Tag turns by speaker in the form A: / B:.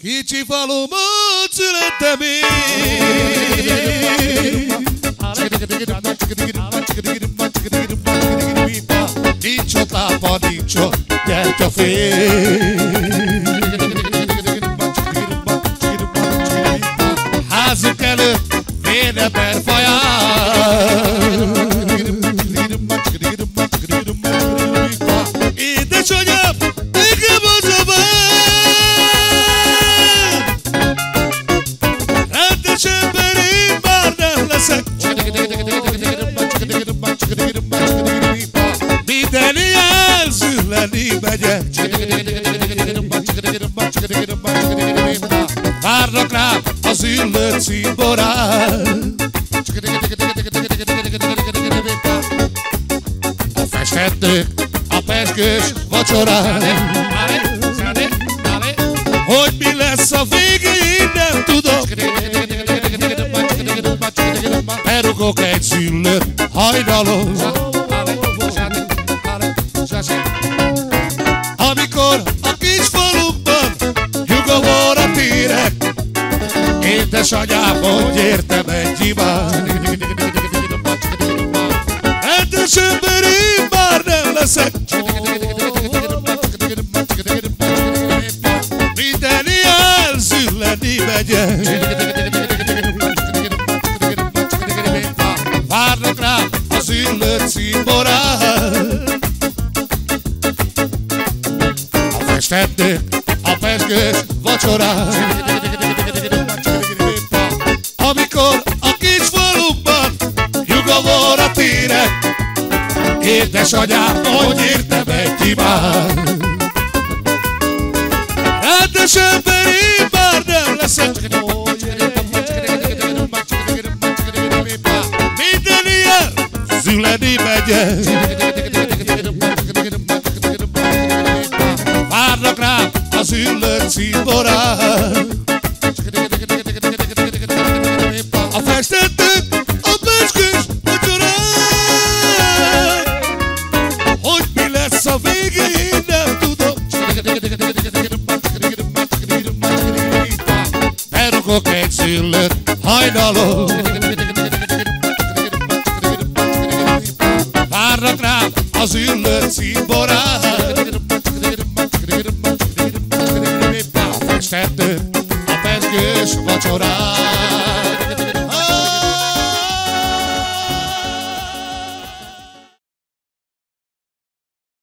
A: Kicsi faluban születtem én. Nincs ott lámpa, nincs ott gyertyafény. Házunk előtt vénember faján. Édesanyám, nekem az a bár. Rendes ember én már nem leszek. Minden ilyen zülleni megyek. Várnak rám az üllött színborán. A festettők a pezsgős vacsorán. Hogy mi lesz a végén, nem tudom. Berugok egy szüllött hajnalon. Amikor a kis falunkban nyugovóra térek, édesanyám, hogy értem egy imát. Rendes ember én már nem leszek. Minden ilyen zülleni megyek. Várnak rám az üllött színborán. A festettők a pezsgős vacsorán. Amikor a kis falunkban nyugovóra térek, édesanyám, hogy értem egy imát. Rendes ember én már nem leszek. Minden ilyen zülleni megyek. Várnak rám az üllött színborán. A festettők a pezsgős vacsorán. Hogy mi lesz a végén, nem tudom. Berugok egy szüllött hajnalon.